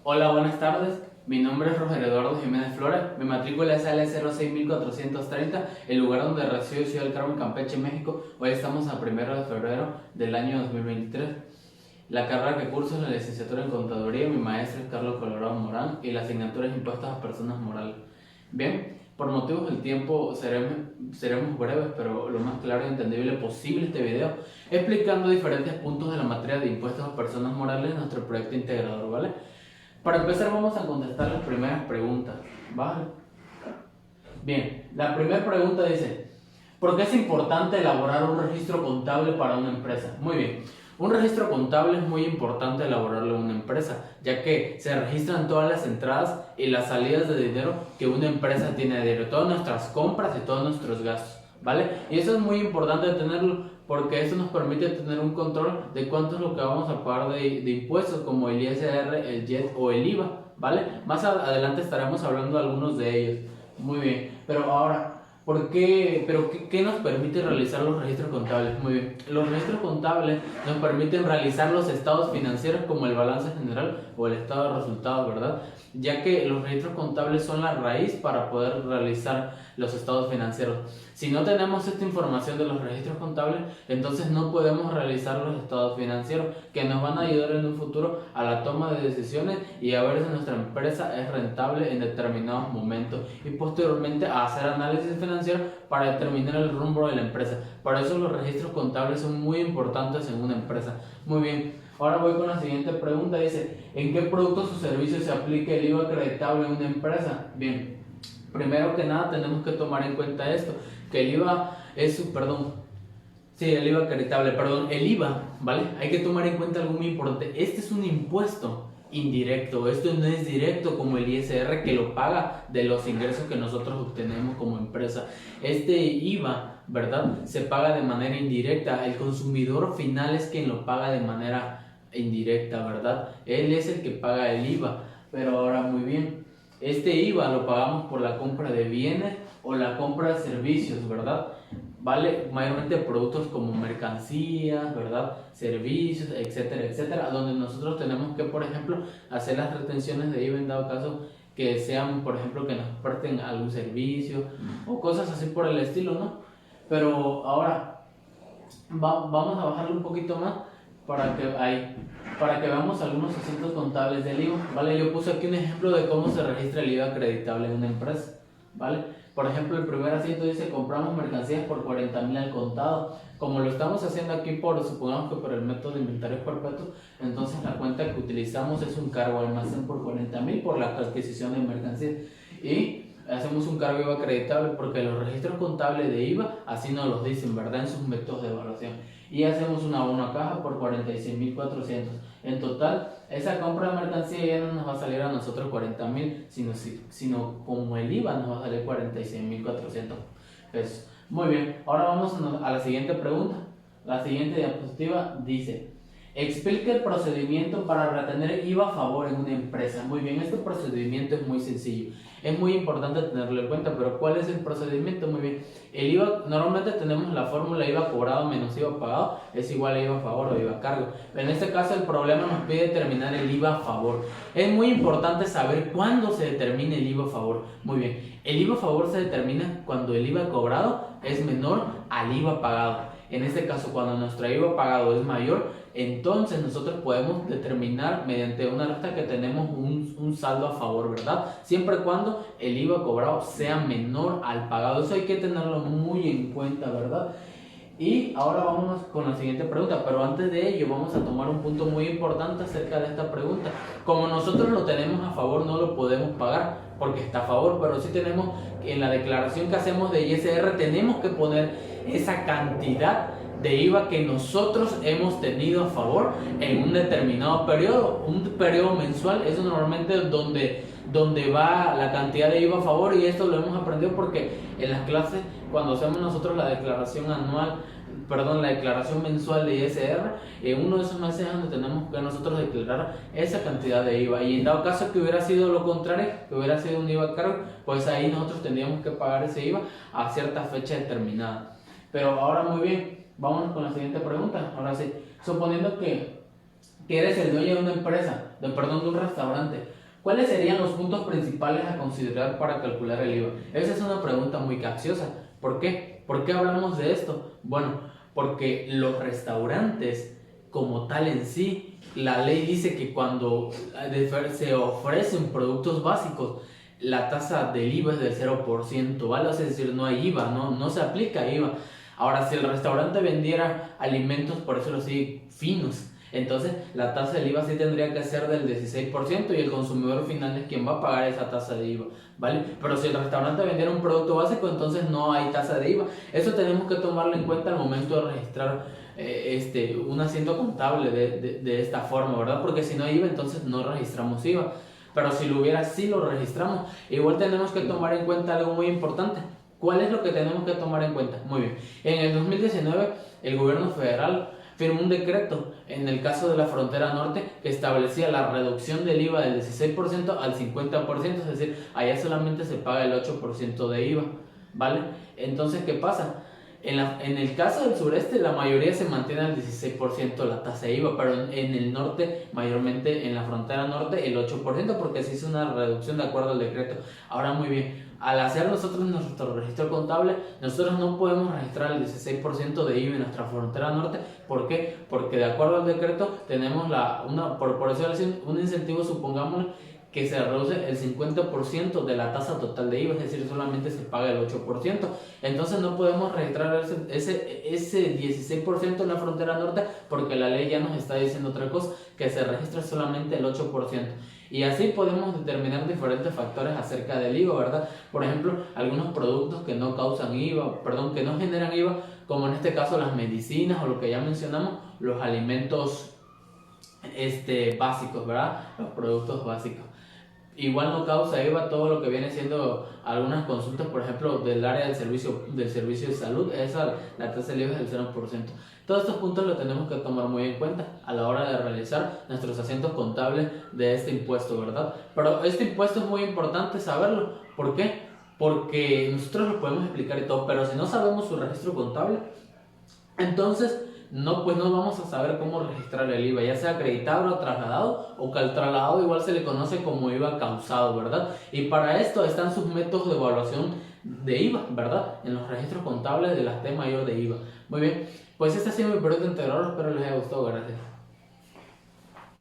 Hola, buenas tardes. Mi nombre es Roger Eduardo Jiménez Flores. Mi matrícula es AL06430, el lugar donde resido es Ciudad del Carmen, Campeche, México. Hoy estamos a 1 de febrero del año 2023. La carrera que curso es la licenciatura en Contaduría. Mi maestro es Carlos Colorado Morán y la asignatura es Impuestos a Personas Morales. Bien, por motivos del tiempo seremos breves, pero lo más claro y entendible posible este video, explicando diferentes puntos de la materia de Impuestos a Personas Morales en nuestro proyecto integrador, ¿vale? Para empezar vamos a contestar las primeras preguntas, ¿vale? Bien, la primera pregunta dice, ¿por qué es importante elaborar un registro contable para una empresa? Muy bien, un registro contable es muy importante elaborarlo en una empresa, ya que se registran todas las entradas y las salidas de dinero que una empresa tiene a diario, todas nuestras compras y todos nuestros gastos, ¿vale? Y eso es muy importante tenerlo porque eso nos permite tener un control de cuánto es lo que vamos a pagar de impuestos, como el ISR, el JET o el IVA, ¿vale? Más adelante estaremos hablando de algunos de ellos. Muy bien, pero ahora, ¿qué nos permite realizar los registros contables? Muy bien, los registros contables nos permiten realizar los estados financieros como el balance general o el estado de resultados, ¿verdad? Ya que los registros contables son la raíz para poder realizar los estados financieros. Si no tenemos esta información de los registros contables, entonces no podemos realizar los estados financieros que nos van a ayudar en un futuro a la toma de decisiones y a ver si nuestra empresa es rentable en determinados momentos y posteriormente a hacer análisis financiero para determinar el rumbo de la empresa. Por eso los registros contables son muy importantes en una empresa. Muy bien, ahora voy con la siguiente pregunta. Dice, ¿en qué productos o servicios se aplica el IVA acreditable en una empresa? Bien, primero que nada tenemos que tomar en cuenta esto, que el IVA el IVA acreditable, el IVA, ¿vale? Hay que tomar en cuenta algo muy importante. Este es un impuesto indirecto, esto no es directo como el ISR que lo paga de los ingresos que nosotros obtenemos como empresa. Este IVA, ¿verdad? Se paga de manera indirecta, el consumidor final es quien lo paga de manera indirecta, ¿verdad? Él es el que paga el IVA, pero ahora muy bien, este IVA lo pagamos por la compra de bienes o la compra de servicios, ¿verdad? Vale, mayormente productos como mercancías, ¿verdad? Servicios, etcétera, etcétera, donde nosotros tenemos que, por ejemplo, hacer las retenciones de IVA en dado caso que sean, por ejemplo, que nos presten algún servicio o cosas así por el estilo, ¿no? Pero ahora vamos a bajarlo un poquito más para que veamos algunos asuntos contables del IVA, ¿vale? Yo puse aquí un ejemplo de cómo se registra el IVA acreditable en una empresa, ¿vale? Por ejemplo, el primer asiento dice compramos mercancías por 40,000 al contado. Como lo estamos haciendo aquí supongamos que por el método de inventarios perpetuos, entonces la cuenta que utilizamos es un cargo almacén por 40,000 por la adquisición de mercancías. Y hacemos un cargo IVA acreditable porque los registros contables de IVA así nos los dicen, ¿verdad? En sus métodos de evaluación. Y hacemos una abono a caja por 46,400. En total, esa compra de mercancía ya no nos va a salir a nosotros 40,000, sino como el IVA nos va a salir 46,400 pesos. Muy bien, ahora vamos a la siguiente pregunta. La siguiente diapositiva dice, explica el procedimiento para retener IVA a favor en una empresa. Muy bien, este procedimiento es muy sencillo. Es muy importante tenerlo en cuenta, pero ¿cuál es el procedimiento? Muy bien, el IVA, normalmente tenemos la fórmula IVA cobrado menos IVA pagado es igual a IVA a favor o IVA a cargo. Pero en este caso el problema nos pide determinar el IVA a favor. Es muy importante saber cuándo se determina el IVA a favor. Muy bien, el IVA a favor se determina cuando el IVA cobrado es menor al IVA pagado. En este caso, cuando nuestro IVA pagado es mayor, entonces nosotros podemos determinar mediante una resta que tenemos un saldo a favor, ¿verdad? Siempre y cuando el IVA cobrado sea menor al pagado. Eso hay que tenerlo muy en cuenta, ¿verdad? Y ahora vámonos con la siguiente pregunta, pero antes de ello vamos a tomar un punto muy importante acerca de esta pregunta. Como nosotros lo tenemos a favor, no lo podemos pagar porque está a favor, pero sí tenemos, en la declaración que hacemos de ISR, tenemos que poner esa cantidad de IVA que nosotros hemos tenido a favor en un determinado periodo, un periodo mensual. Eso normalmente es donde va la cantidad de IVA a favor, y esto lo hemos aprendido porque en las clases, cuando hacemos nosotros la declaración mensual de ISR, en uno de esos meses es donde tenemos que nosotros declarar esa cantidad de IVA, y en dado caso que hubiera sido lo contrario, que hubiera sido un IVA a cargo, pues ahí nosotros tendríamos que pagar ese IVA a cierta fecha determinada. Pero ahora muy bien, vámonos con la siguiente pregunta. Ahora sí, suponiendo que eres el dueño de una empresa, de un restaurante, ¿Cuáles serían los puntos principales a considerar para calcular el IVA? Esa es una pregunta muy capciosa. ¿Por qué? ¿Por qué hablamos de esto? Bueno, porque los restaurantes como tal en sí, la ley dice que cuando se ofrecen productos básicos, la tasa del IVA es del 0%, ¿vale? Es decir, no hay IVA, no se aplica IVA. Ahora, si el restaurante vendiera alimentos, por decirlo así, finos, entonces la tasa del IVA sí tendría que ser del 16% y el consumidor final es quien va a pagar esa tasa de IVA, ¿vale? Pero si el restaurante vendiera un producto básico, entonces no hay tasa de IVA. Eso tenemos que tomarlo en cuenta al momento de registrar un asiento contable de esta forma, ¿verdad? Porque si no hay IVA, entonces no registramos IVA. Pero si lo hubiera, sí lo registramos. Igual tenemos que tomar en cuenta algo muy importante. ¿Cuál es lo que tenemos que tomar en cuenta? Muy bien. En el 2019, el gobierno federal firmó un decreto en el caso de la frontera norte que establecía la reducción del IVA del 16% al 50%, es decir, allá solamente se paga el 8% de IVA, ¿vale? Entonces, ¿qué pasa? En el caso del sureste, la mayoría se mantiene al 16% la tasa de IVA, pero en el norte, mayormente en la frontera norte, el 8%, porque se hizo una reducción de acuerdo al decreto. Ahora, muy bien, al hacer nosotros nuestro registro contable, nosotros no podemos registrar el 16% de IVA en nuestra frontera norte. ¿Por qué? Porque de acuerdo al decreto tenemos por decirlo así, un incentivo, supongamos, que se reduce el 50% de la tasa total de IVA, es decir, solamente se paga el 8%. Entonces no podemos registrar ese 16% en la frontera norte porque la ley ya nos está diciendo otra cosa, que se registra solamente el 8%. Y así podemos determinar diferentes factores acerca del IVA, ¿verdad? Por ejemplo, algunos productos que no causan IVA, que no generan IVA, como en este caso las medicinas o lo que ya mencionamos, los alimentos básicos, ¿verdad? Los productos básicos. Igual no causa IVA todo lo que viene siendo algunas consultas, por ejemplo, del área del servicio de salud, la tasa de IVA es del 0%. Todos estos puntos los tenemos que tomar muy en cuenta a la hora de realizar nuestros asientos contables de este impuesto, ¿verdad? Pero este impuesto es muy importante saberlo. ¿Por qué? Porque nosotros lo podemos explicar y todo, pero si no sabemos su registro contable, entonces no vamos a saber cómo registrar el IVA, ya sea acreditado o trasladado, o que al trasladado igual se le conoce como IVA causado, ¿verdad? Y para esto están sus métodos de evaluación de IVA, ¿verdad? En los registros contables de la T mayor de IVA. Muy bien, pues este ha sido mi periodo integrador, espero les haya gustado, gracias.